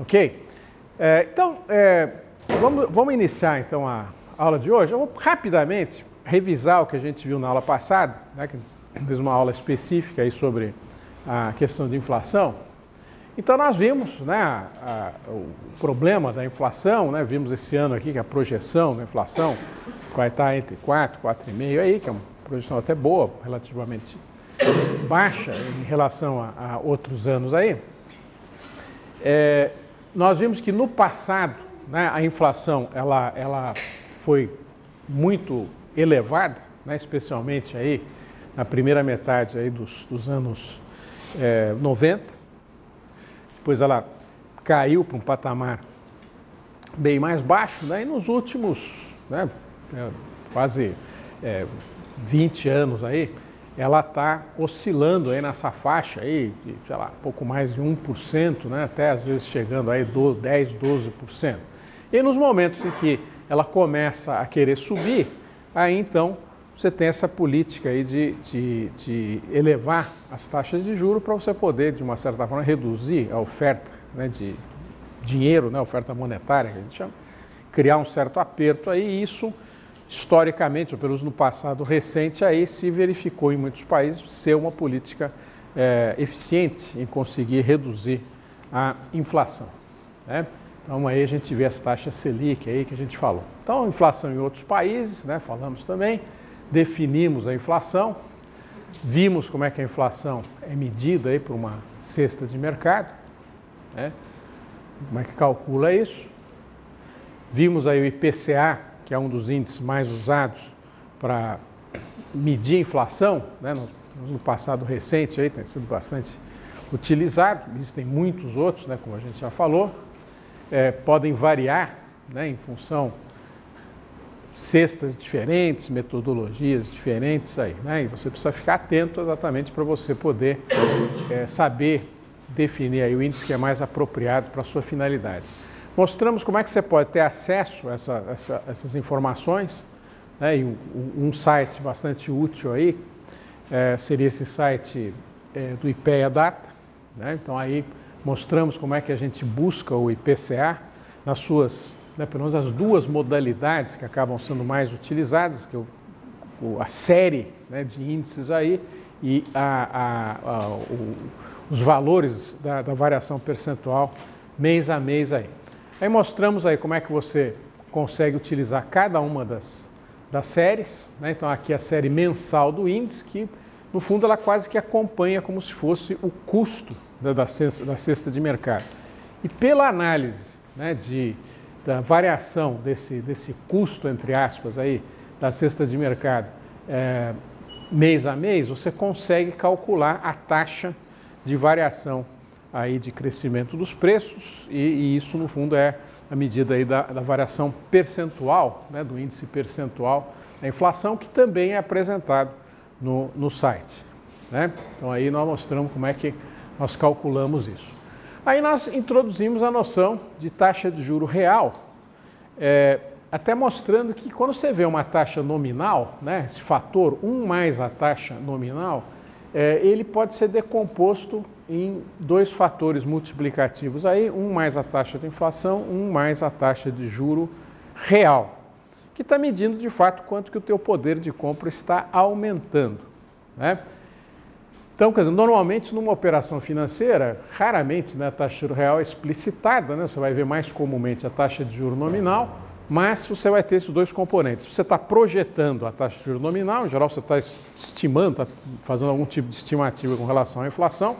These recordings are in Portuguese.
Ok? Vamos iniciar então a aula de hoje. Eu vou rapidamente revisar o que a gente viu na aula passada, né, que fez uma aula específica aí sobre a questão de inflação. Então nós vimos, né, o problema da inflação, né, vimos esse ano aqui que a projeção da inflação vai estar entre 4, 4,5 aí, que é uma projeção até boa, relativamente baixa em relação a outros anos aí. Nós vimos que no passado, né, a inflação ela foi muito elevada, né, especialmente aí na primeira metade aí dos anos 90. Depois ela caiu para um patamar bem mais baixo, né, e nos últimos, né, quase 20 anos aí, ela está oscilando aí nessa faixa aí, de, sei lá, pouco mais de 1%, né, até às vezes chegando aí 10, 12%. E nos momentos em que ela começa a querer subir, aí então você tem essa política aí de elevar as taxas de juros para você poder, de uma certa forma, reduzir a oferta, né, de dinheiro, né, a oferta monetária, que a gente chama, criar um certo aperto aí, e isso, historicamente, ou pelo menos no passado recente, aí se verificou em muitos países ser uma política eficiente em conseguir reduzir a inflação, né? Então aí a gente vê as taxas Selic aí que a gente falou. Então, inflação em outros países, né, falamos também. Definimos a inflação, vimos como é que a inflação é medida aí por uma cesta de mercado, né? Como é que calcula isso. Vimos aí o IPCA, que é um dos índices mais usados para medir a inflação, né? No passado recente aí tem sido bastante utilizado, existem muitos outros, né, como a gente já falou, podem variar, né, em função cestas diferentes, metodologias diferentes aí, né? E você precisa ficar atento exatamente para você poder saber definir aí o índice que é mais apropriado para a sua finalidade. Mostramos como é que você pode ter acesso a essas informações, né? E um site bastante útil aí seria esse site do IPEA Data, né? Então aí mostramos como é que a gente busca o IPCA nas suas, né, pelo menos as duas modalidades que acabam sendo mais utilizadas, que é a série, né, de índices aí e os valores da variação percentual mês a mês aí. Aí mostramos aí como é que você consegue utilizar cada uma das séries, né? Então aqui a série mensal do índice, que no fundo ela quase que acompanha como se fosse o custo da cesta de mercado. E pela análise, né, da variação desse custo, entre aspas, aí, da cesta de mercado mês a mês, você consegue calcular a taxa de variação aí de crescimento dos preços e isso, no fundo, é a medida aí da variação percentual, né, do índice percentual da inflação, que também é apresentado no site, né? Então, aí nós mostramos como é que nós calculamos isso. Aí nós introduzimos a noção de taxa de juro real, até mostrando que quando você vê uma taxa nominal, né, esse fator 1 mais a taxa nominal, ele pode ser decomposto em dois fatores multiplicativos, aí, 1 mais a taxa de inflação, 1 mais a taxa de juro real, que está medindo de fato quanto que o teu poder de compra está aumentando, né? Então, quer dizer, normalmente numa operação financeira, raramente, né, a taxa de juros real é explicitada, né? Você vai ver mais comumente a taxa de juro nominal, mas você vai ter esses dois componentes. Se você está projetando a taxa de juro nominal, em geral você está estimando, está fazendo algum tipo de estimativa com relação à inflação,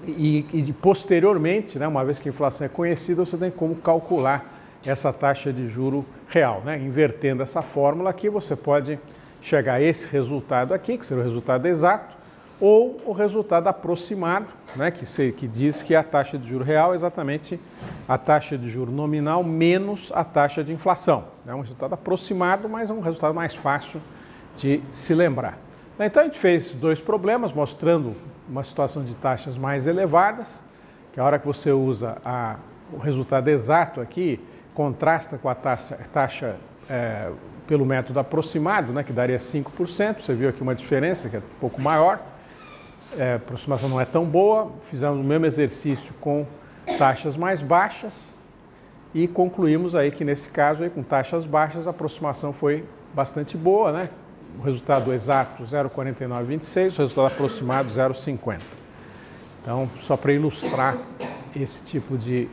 e posteriormente, né, uma vez que a inflação é conhecida, você tem como calcular essa taxa de juro real, né? Invertendo essa fórmula aqui, você pode chegar a esse resultado aqui, que seria o resultado exato, ou o resultado aproximado, né, que diz que a taxa de juro real é exatamente a taxa de juro nominal menos a taxa de inflação. É um resultado aproximado, mas é um resultado mais fácil de se lembrar. Então a gente fez dois problemas, mostrando uma situação de taxas mais elevadas, que a hora que você usa o resultado exato aqui, contrasta com a taxa pelo método aproximado, né, que daria 5%, você viu aqui uma diferença que é um pouco maior, a aproximação não é tão boa, fizemos o mesmo exercício com taxas mais baixas e concluímos aí que nesse caso aí, com taxas baixas a aproximação foi bastante boa, né? O resultado exato 0,4926, o resultado aproximado 0,50. Então, só para ilustrar esse tipo de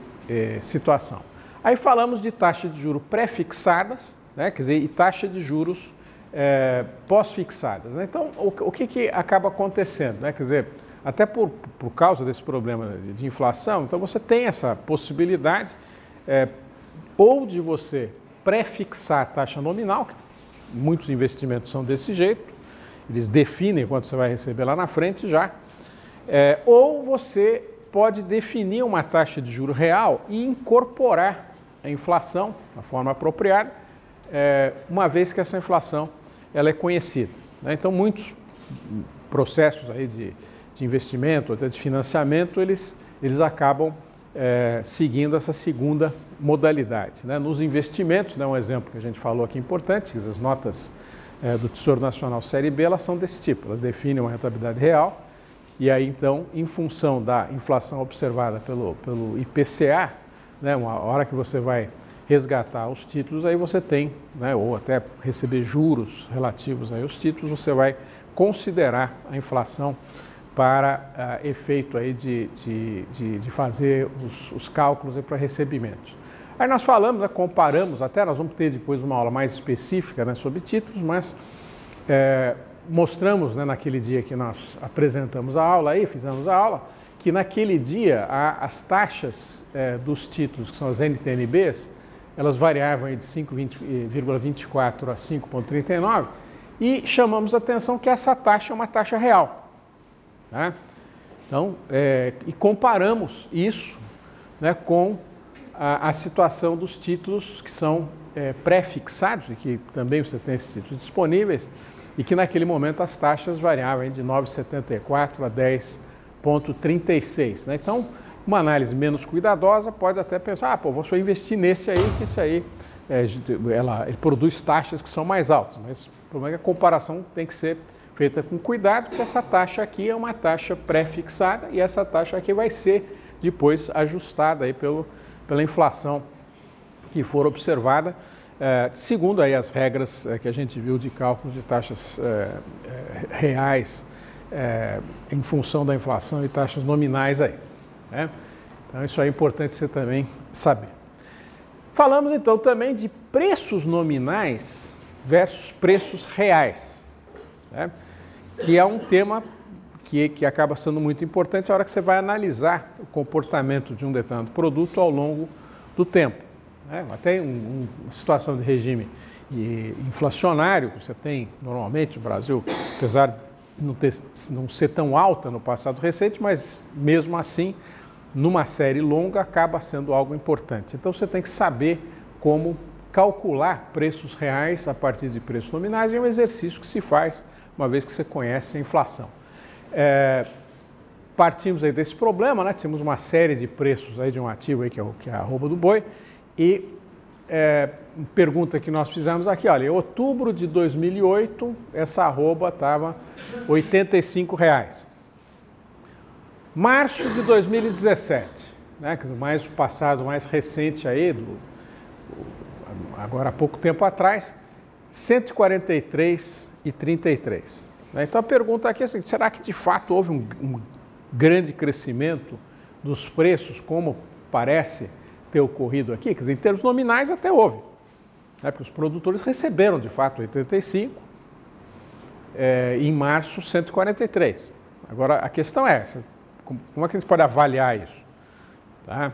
situação. Aí falamos de taxa de juros pré-fixadas, né? Quer dizer, e taxa de juros pós-fixadas. Né? Então, o que acaba acontecendo? Né? Quer dizer, até por causa desse problema de inflação, então você tem essa possibilidade ou de você pré-fixar a taxa nominal, que muitos investimentos são desse jeito, eles definem quanto você vai receber lá na frente já, ou você pode definir uma taxa de juro real e incorporar a inflação da forma apropriada, uma vez que essa inflação ela é conhecida. Né? Então, muitos processos aí de investimento, até de financiamento, eles acabam seguindo essa segunda modalidade. Né? Nos investimentos, né, um exemplo que a gente falou aqui importante, as notas do Tesouro Nacional Série B, elas são desse tipo, elas definem uma rentabilidade real e aí então, em função da inflação observada pelo IPCA, né, uma hora que você vai resgatar os títulos, aí você tem, né, ou até receber juros relativos aí aos títulos, você vai considerar a inflação para efeito aí de fazer os cálculos para recebimentos. Aí nós falamos, né, comparamos, até nós vamos ter depois uma aula mais específica, né, sobre títulos, mas mostramos, né, naquele dia que nós apresentamos a aula, aí, fizemos a aula, que naquele dia as taxas dos títulos, que são as NTN-Bs, elas variavam aí de 5,24 a 5,39 e chamamos a atenção que essa taxa é uma taxa real. Tá? Então, e comparamos isso, né, com a situação dos títulos que são pré-fixados, e que também você tem esses títulos disponíveis, e que naquele momento as taxas variavam de 9,74 a 10,36. Né? Então, uma análise menos cuidadosa pode até pensar, vou só investir nesse aí, que esse aí ele produz taxas que são mais altas, mas o problema é que a comparação tem que ser feita com cuidado, porque essa taxa aqui é uma taxa pré-fixada e essa taxa aqui vai ser depois ajustada aí pela inflação que for observada, segundo aí as regras que a gente viu de cálculo de taxas reais em função da inflação e taxas nominais aí. Né? Então isso é importante você também saber. Falamos então também de preços nominais versus preços reais, né? Que é um tema que acaba sendo muito importante na hora que você vai analisar o comportamento de um determinado produto ao longo do tempo. Né? Até uma situação de regime inflacionário que você tem normalmente no Brasil, apesar de não ser tão alta no passado recente, mas mesmo assim, numa série longa, acaba sendo algo importante. Então você tem que saber como calcular preços reais a partir de preços nominais, e é um exercício que se faz uma vez que você conhece a inflação. Partimos aí desse problema, né? Tínhamos uma série de preços aí de um ativo aí que é a arroba do boi, e pergunta que nós fizemos aqui, olha, em outubro de 2008, essa arroba estava R$ 85,00. Março de 2017, né, mais o passado mais recente aí, agora há pouco tempo atrás, R$ 143,33. Né? Então a pergunta aqui é assim, será que de fato houve um grande crescimento dos preços, como parece ter ocorrido aqui? Quer dizer, em termos nominais até houve, né, porque os produtores receberam de fato 85, em março 143. Agora a questão é essa, como é que a gente pode avaliar isso? Tá?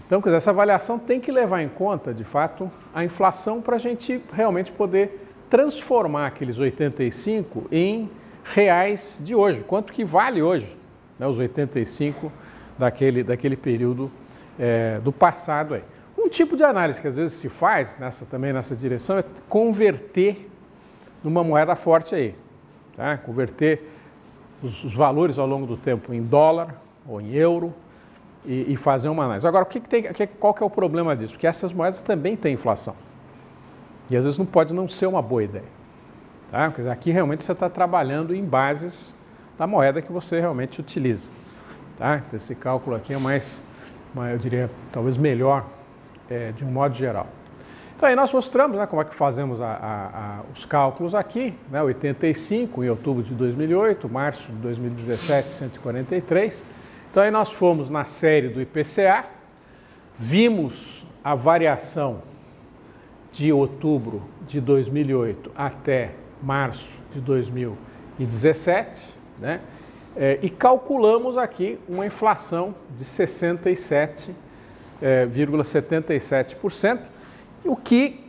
Então, quer dizer, essa avaliação tem que levar em conta, de fato, a inflação para a gente realmente poder transformar aqueles 85 em reais de hoje. Quanto que vale hoje, né, os 85 daquele período do passado aí. Um tipo de análise que às vezes se faz também nessa direção é converter numa moeda forte aí. Tá? Converter os valores ao longo do tempo em dólar ou em euro e fazer uma análise. Agora, qual que é o problema disso? Porque essas moedas também têm inflação. E às vezes não pode não ser uma boa ideia. Tá? Quer dizer, aqui realmente você está trabalhando em bases da moeda que você realmente utiliza. Tá? Então, esse cálculo aqui é eu diria, talvez melhor de um modo geral. Então aí nós mostramos, né, como é que fazemos os cálculos aqui, né, 85 em outubro de 2008, março de 2017, 143. Então aí nós fomos na série do IPCA, vimos a variação de outubro de 2008 até março de 2017, né, e calculamos aqui uma inflação de 67,77%, o que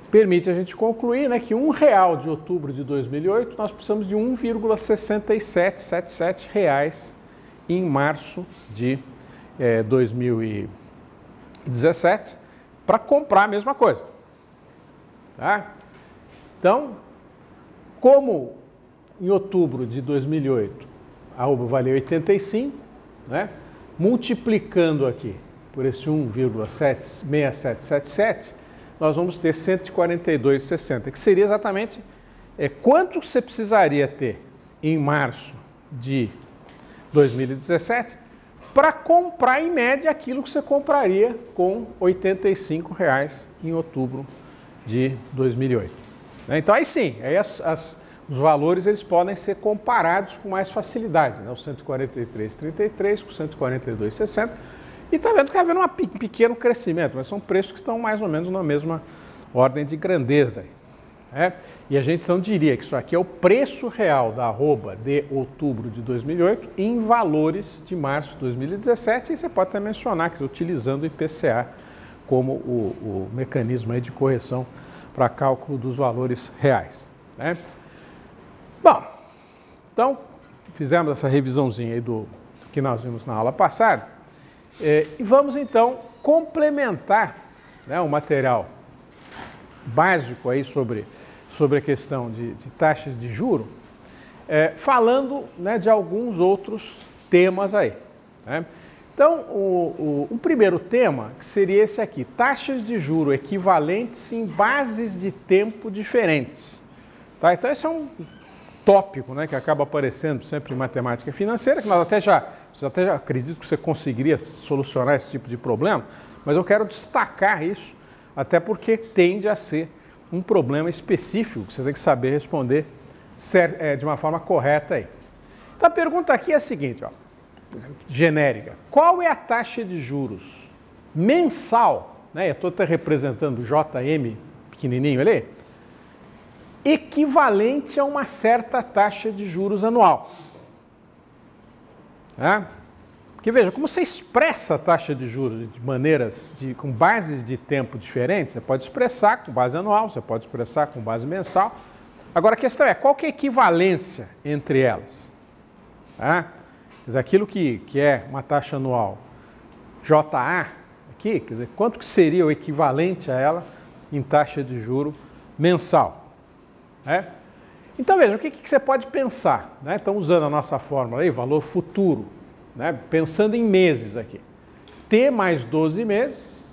permite a gente concluir, né, que R$1 de outubro de 2008, nós precisamos de 1,6777 reais em março de 2017 para comprar a mesma coisa. Tá? Então, como em outubro de 2008 a arroba valia 85, né, multiplicando aqui por esse 1,6777, nós vamos ter 142,60, que seria exatamente quanto você precisaria ter em março de 2017 para comprar, em média, aquilo que você compraria com R$ 85,00 em outubro de 2008. Então, aí sim, aí os valores eles podem ser comparados com mais facilidade, né? O 143,33 com 142,60, e está vendo que está havendo um pequeno crescimento, mas são preços que estão mais ou menos na mesma ordem de grandeza. Né? E a gente então diria que isso aqui é o preço real da arroba de outubro de 2008 em valores de março de 2017, e você pode até mencionar que utilizando o IPCA como o mecanismo aí de correção para cálculo dos valores reais. Né? Bom, então fizemos essa revisãozinha aí do que nós vimos na aula passada, e vamos então complementar, né, o material básico aí sobre a questão de taxas de juro, falando, né, de alguns outros temas aí. Né? Então, o primeiro tema seria esse aqui, taxas de juro equivalentes em bases de tempo diferentes. Tá? Então, esse é um tópico, né, que acaba aparecendo sempre em matemática financeira, que nós até já acredito que você conseguiria solucionar esse tipo de problema, mas eu quero destacar isso, até porque tende a ser um problema específico que você tem que saber responder de uma forma correta aí. Então a pergunta aqui é a seguinte, ó, genérica. Qual é a taxa de juros mensal, né, eu estou até representando o JM pequenininho ali, equivalente a uma certa taxa de juros anual? Né? Porque veja, como você expressa a taxa de juros de maneiras, com bases de tempo diferentes, você pode expressar com base anual, você pode expressar com base mensal. Agora a questão é, qual que é a equivalência entre elas? Tá? Quer dizer, aquilo que é uma taxa anual JA, aqui, quer dizer, quanto que seria o equivalente a ela em taxa de juro mensal? Né? Então veja, o que você pode pensar? Né? Então usando a nossa fórmula aí, valor futuro, né? Pensando em meses aqui. T mais 12 meses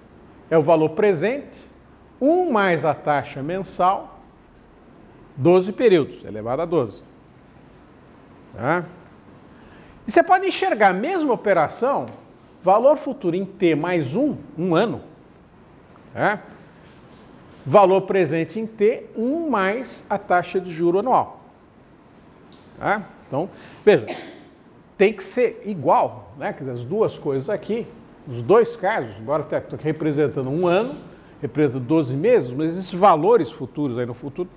é o valor presente, 1 mais a taxa mensal, 12 períodos, elevado a 12. Tá? E você pode enxergar a mesma operação, valor futuro em T mais 1 ano. Tá? Valor presente em T, 1 mais a taxa de juro anual. Tá? Então, veja, tem que ser igual, né? Quer dizer, as duas coisas aqui, nos dois casos, embora estou aqui representando um ano, representando 12 meses, mas esses valores futuros aí no futuro,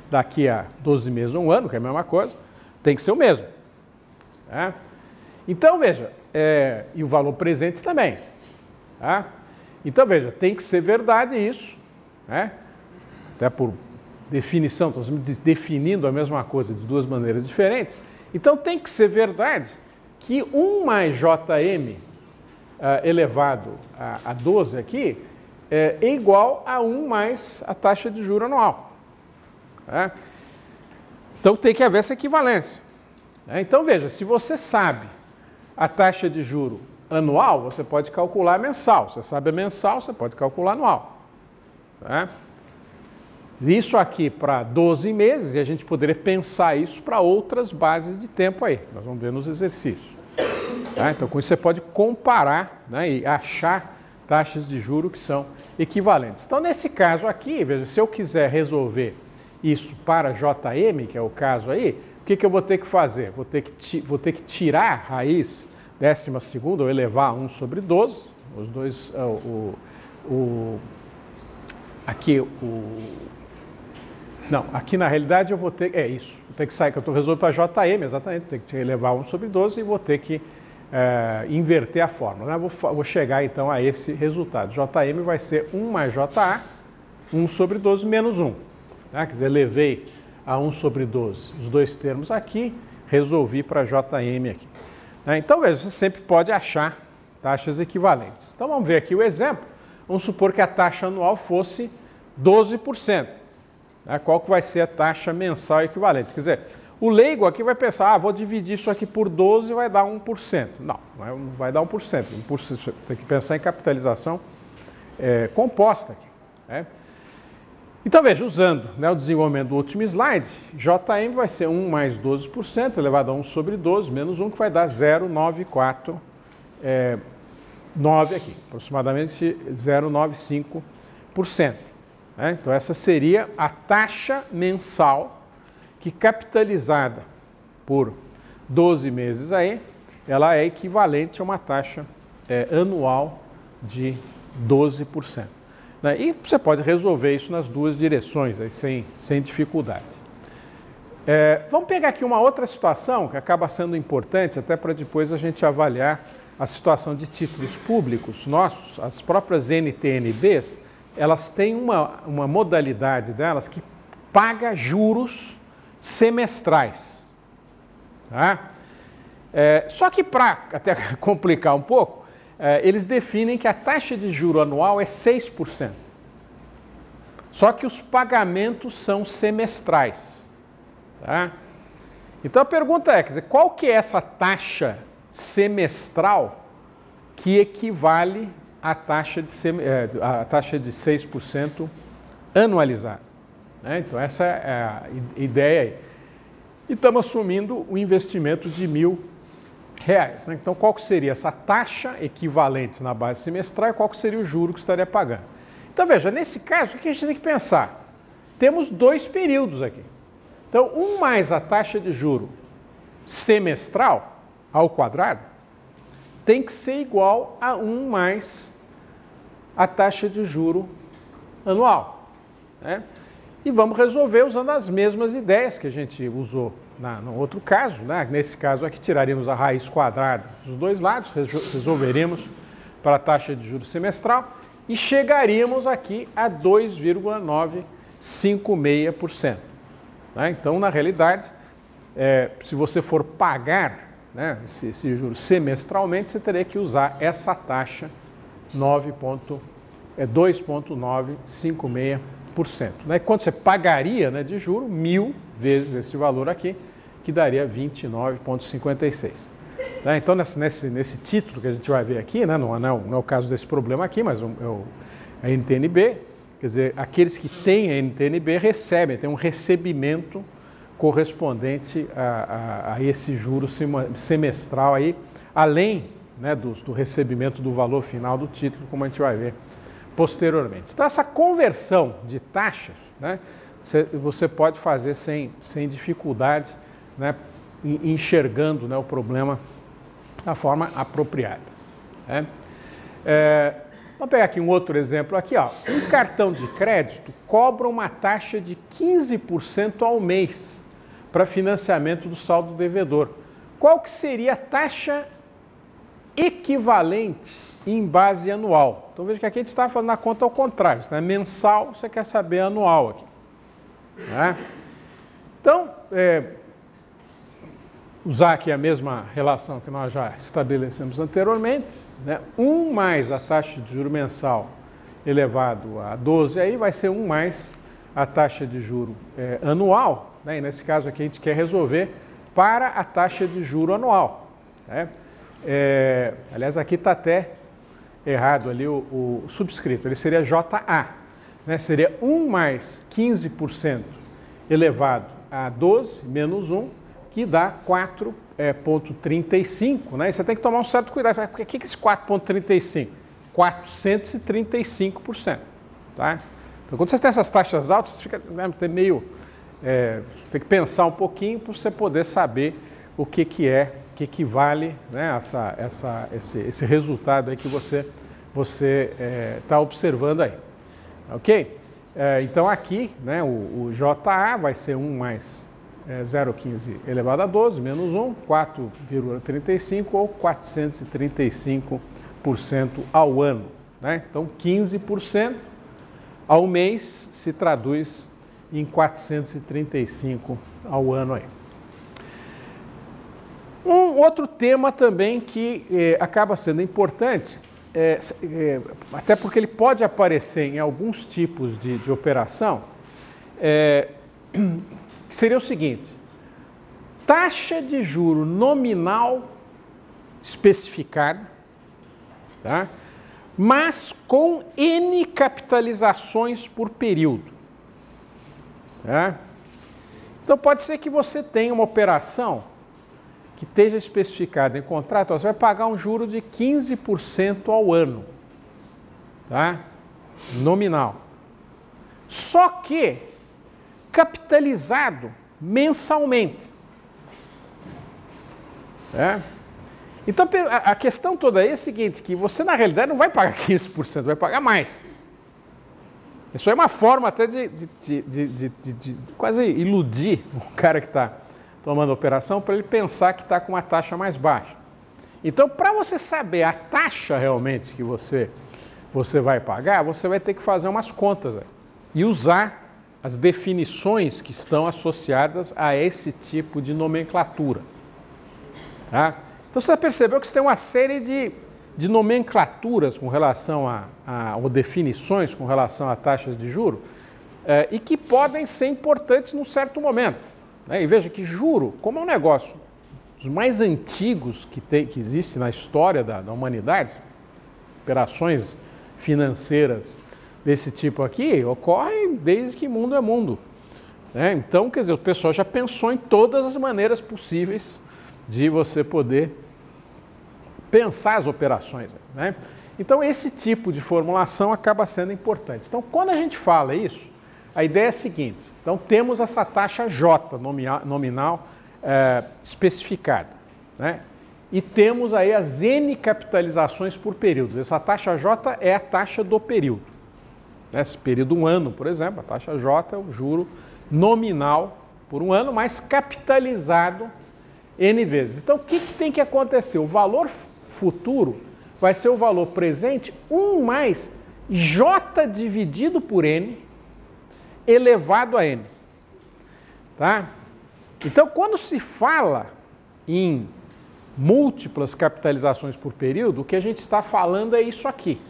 daqui a 12 meses ou um ano, que é a mesma coisa, tem que ser o mesmo. Tá? Então, veja, e o valor presente também. Tá? Então, veja, tem que ser verdade isso, né? Até por definição, estamos definindo a mesma coisa de duas maneiras diferentes. Então tem que ser verdade que 1 mais JM elevado a 12 aqui é igual a 1 mais a taxa de juro anual. Tá? Então tem que haver essa equivalência. Então veja, se você sabe a taxa de juro anual, você pode calcular mensal. Você sabe a mensal, você pode calcular anual. Tá? Isso aqui para 12 meses, e a gente poderia pensar isso para outras bases de tempo aí. Nós vamos ver nos exercícios. Tá? Então, com isso você pode comparar, né, e achar taxas de juros que são equivalentes. Então, nesse caso aqui, veja, se eu quiser resolver isso para JM, que é o caso aí, o que eu vou ter que fazer? Vou ter que tirar a raiz 12ª ou elevar a 1 sobre 12, os dois, aqui na realidade eu vou ter, vou ter que sair, que eu estou resolvendo para JM, exatamente, tem que elevar 1 sobre 12 e vou ter que inverter a fórmula. Né? Vou chegar então a esse resultado. JM vai ser 1 mais JA, 1 sobre 12 menos 1. Né? Quer dizer, elevei a 1 sobre 12 os dois termos aqui, resolvi para JM aqui. Né? Então, veja, você sempre pode achar taxas equivalentes. Então, vamos ver aqui o exemplo. Vamos supor que a taxa anual fosse 12%. Né? Qual que vai ser a taxa mensal equivalente? Quer dizer, o leigo aqui vai pensar, vou dividir isso aqui por 12 e vai dar 1%. Não vai dar 1%. Tem que pensar em capitalização composta aqui. Né? Então, veja, usando, né, o desenvolvimento do último slide, JM vai ser 1 mais 12% elevado a 1 sobre 12 menos 1, que vai dar 0,949 aqui, aproximadamente 0,95%. Né? Então, essa seria a taxa mensal que, capitalizada por 12 meses aí, ela é equivalente a uma taxa anual de 12%. Né? E você pode resolver isso nas duas direções, aí, sem dificuldade. Vamos pegar aqui uma outra situação que acaba sendo importante, até para depois a gente avaliar a situação de títulos públicos nossos. As próprias NTNBs, elas têm uma modalidade delas que paga juros semestrais. Tá? Só que para até complicar um pouco, eles definem que a taxa de juro anual é 6%. Só que os pagamentos são semestrais. Tá? Então a pergunta é, quer dizer, qual que é essa taxa semestral que equivale à taxa de 6% anualizada? Né? Então essa é a ideia aí. E estamos assumindo o investimento de R$1.000. Né? Então, qual que seria essa taxa equivalente na base semestral e qual que seria o juro que estaria pagando? Então, veja, nesse caso, o que a gente tem que pensar? Temos dois períodos aqui. Então, 1 mais a taxa de juro semestral ao quadrado tem que ser igual a 1 mais a taxa de juro anual. Né? E vamos resolver usando as mesmas ideias que a gente usou no outro caso. Né? Nesse caso aqui, tiraríamos a raiz quadrada dos dois lados, resolveríamos para a taxa de juros semestral e chegaríamos aqui a 2,956%. Né? Então, na realidade, se você for pagar, né, esse juro semestralmente, você teria que usar essa taxa 2,956%. Né? Quanto você pagaria, né, de juro? 1.000 vezes esse valor aqui, que daria 29,56. Tá? Então, nesse título que a gente vai ver aqui, né, não é o caso desse problema aqui, mas a NTNB, quer dizer, aqueles que têm a NTNB tem um recebimento correspondente a esse juro semestral aí, além, né, do recebimento do valor final do título, como a gente vai ver posteriormente. Então, essa conversão de taxas, né, você pode fazer sem dificuldade, né, enxergando, né, o problema da forma apropriada. Né? Vamos pegar aqui um outro exemplo. Aqui, ó, um cartão de crédito cobra uma taxa de 15% ao mês para financiamento do saldo devedor. Qual que seria a taxa equivalente em base anual? Então veja que aqui a gente está falando na conta ao contrário, né? Mensal, você quer saber anual aqui. Né? Então, usar aqui a mesma relação que nós já estabelecemos anteriormente, né? 1 mais a taxa de juro mensal elevado a 12, aí vai ser 1 mais a taxa de juro anual, né? E nesse caso aqui a gente quer resolver para a taxa de juro anual. Né? Aliás, aqui está até errado ali o subscrito, ele seria JA. né, seria 1 mais 15% elevado a 12 menos 1, que dá 4,35, né? E você tem que tomar um certo cuidado. O que é esse 4,35? 435%. Tá? Então, quando vocês têm essas taxas altas, você fica meio... tem que pensar um pouquinho para você poder saber o que vale, né, esse resultado aí que você está observando aí. Ok? Então aqui, né, o JA vai ser 1 mais 0,15 elevado a 12, menos 1, 4,35 ou 435% ao ano. Né? Então 15% ao mês se traduz em 435 ao ano aí. Um outro tema também que acaba sendo importante, até porque ele pode aparecer em alguns tipos de operação, seria o seguinte: taxa de juro nominal especificada, tá? Mas com N capitalizações por período. Tá? Então pode ser que você tenha uma operação que esteja especificada em contrato, você vai pagar um juro de 15% ao ano, tá? Nominal. Só que capitalizado mensalmente. Tá? Então a questão toda é a seguinte, que você na realidade não vai pagar 15%, vai pagar mais. Isso é uma forma até de quase iludir o cara que está tomando a operação para ele pensar que está com uma taxa mais baixa. Então, para você saber a taxa realmente que você vai pagar, você vai ter que fazer umas contas e usar as definições que estão associadas a esse tipo de nomenclatura. Tá? Então, você percebeu que você tem uma série de nomenclaturas com relação ou definições com relação a taxas de juros e que podem ser importantes num certo momento. Né? E veja que juro, como é um negócio dos mais antigos que existe na história da humanidade, operações financeiras desse tipo aqui ocorrem desde que mundo é mundo. Né? Então, quer dizer, o pessoal já pensou em todas as maneiras possíveis de você poder pensar as operações. Né? Então, esse tipo de formulação acaba sendo importante. Então, quando a gente fala isso, a ideia é a seguinte: então, temos essa taxa J nominal especificada, né? E temos aí as N capitalizações por período. Essa taxa J é a taxa do período. Nesse período, um ano, por exemplo, a taxa J é o juro nominal por um ano, mas capitalizado N vezes. Então, o que tem que acontecer? O valor futuro vai ser o valor presente 1 mais J dividido por N elevado a N. Tá? Então, quando se fala em múltiplas capitalizações por período, o que a gente está falando é isso aqui.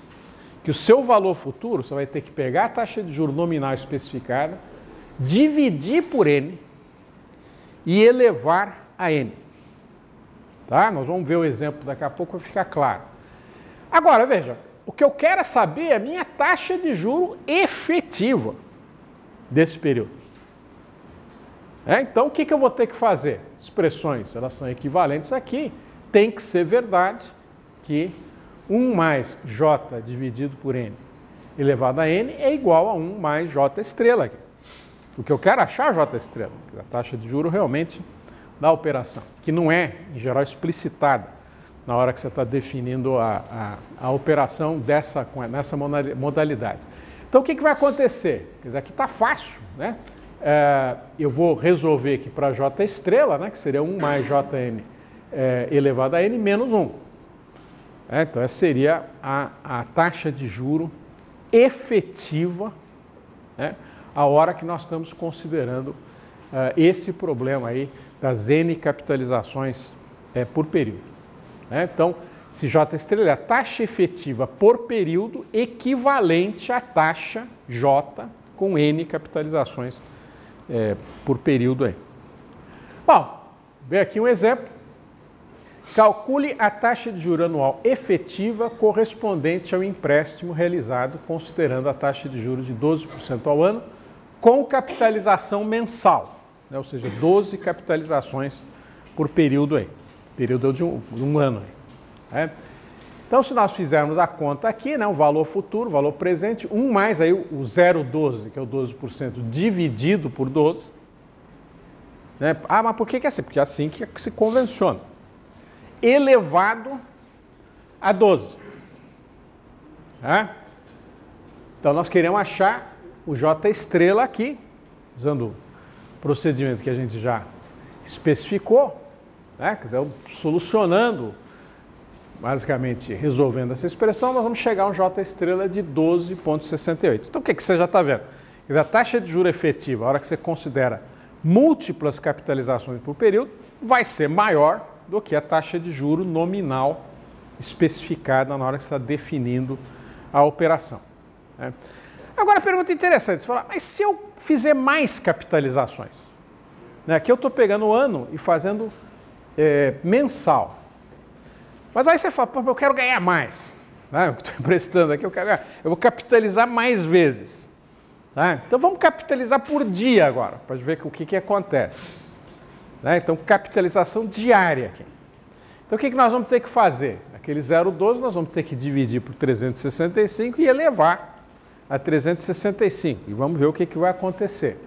Que o seu valor futuro, você vai ter que pegar a taxa de juros nominal especificada, dividir por N e elevar a N. Tá? Nós vamos ver o exemplo daqui a pouco, vai ficar claro. Agora, veja, o que eu quero saber é a minha taxa de juro efetiva desse período. Então, o que eu vou ter que fazer? Expressões, elas são equivalentes aqui. Tem que ser verdade que 1 mais J dividido por N elevado a N é igual a 1 mais J estrela aqui. O que eu quero achar é J estrela, a taxa de juro realmente da operação, que não é, em geral, explicitada na hora que você está definindo a operação nessa modalidade. Então, o que vai acontecer? Quer dizer, aqui está fácil, né? Eu vou resolver aqui para J estrela, né, que seria 1 mais Jn elevado a N menos 1. Então, essa seria a taxa de juro efetiva, né, a hora que nós estamos considerando esse problema aí das N capitalizações por período. Então, se J estrela é a taxa efetiva por período equivalente à taxa J com N capitalizações por período aí. Bom, vem aqui um exemplo Calcule a taxa de juros anual efetiva correspondente ao empréstimo realizado, considerando a taxa de juros de 12% ao ano, com capitalização mensal, né? Ou seja, 12 capitalizações por período aí. Período de um ano aí, né? Então, se nós fizermos a conta aqui, né, o valor futuro, o valor presente, 1 mais aí o 0,12, que é o 12%, dividido por 12. Né? Ah, mas por que é assim? Porque é assim que se convenciona. Elevado a 12. Né? Então, nós queremos achar o J estrela aqui, usando o procedimento que a gente já especificou, né? Então, solucionando, basicamente resolvendo essa expressão, nós vamos chegar a um J estrela de 12,68. Então, o que você já está vendo? Quer dizer, a taxa de juros efetiva, a hora que você considera múltiplas capitalizações por período, vai ser maior do que a taxa de juro nominal especificada na hora que você está definindo a operação, né? Agora, a pergunta interessante, você fala, mas se eu fizer mais capitalizações? Né? Aqui eu estou pegando o ano e fazendo mensal. Mas aí você fala, pô, eu quero ganhar mais. Né? Eu estou emprestando aqui, eu vou capitalizar mais vezes. Tá? Então vamos capitalizar por dia agora, para ver o que acontece. Né? Então, capitalização diária aqui. Então, o que nós vamos ter que fazer? Aquele 0,12 nós vamos ter que dividir por 365 e elevar a 365. E vamos ver o que vai acontecer.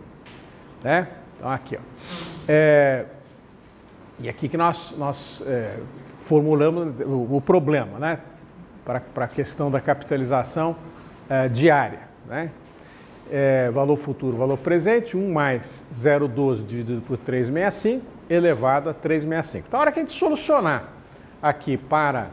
Né? Então, aqui, ó. E aqui que nós formulamos o problema, né? Para a questão da capitalização diária. Né? Valor futuro, valor presente, 1 mais 0,12 dividido por 365, elevado a 365. Então, a hora que a gente solucionar aqui para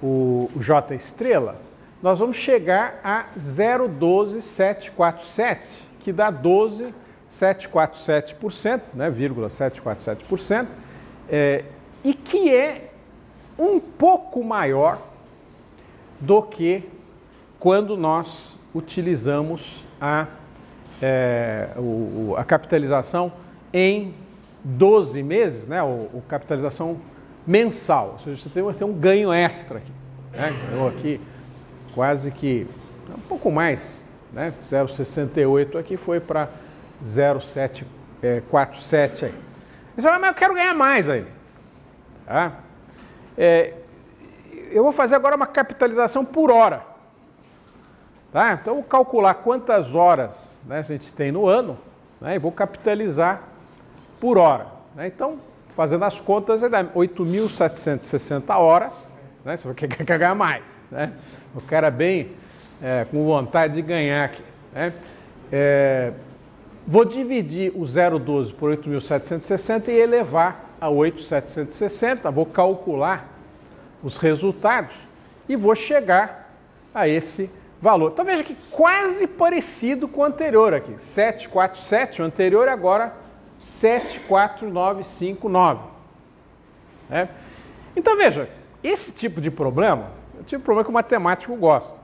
o J estrela, nós vamos chegar a 0,12747, que dá 12,747%, né, 0,747%, e que é um pouco maior do que quando nós utilizamos a capitalização em 12 meses, né, ou capitalização mensal, ou seja, você tem um ganho extra aqui. Né? Eu aqui quase que, um pouco mais, né, 0,68 aqui foi para 0,747 aí. Você fala, mas eu quero ganhar mais aí. Tá? Eu vou fazer agora uma capitalização por hora. Tá? Então, eu vou calcular quantas horas, né, a gente tem no ano, né, e vou capitalizar por hora. Né? Então, fazendo as contas, dá 8.760 horas. Né? Você quer ganhar mais. Né? O cara bem com vontade de ganhar aqui. Né? Vou dividir o 0,12 por 8.760 e elevar a 8.760. Vou calcular os resultados e vou chegar a esse valor. Então veja que quase parecido com o anterior aqui. 747, o anterior, agora 74959. Então veja, esse tipo de problema é o tipo de problema que o matemático gosta.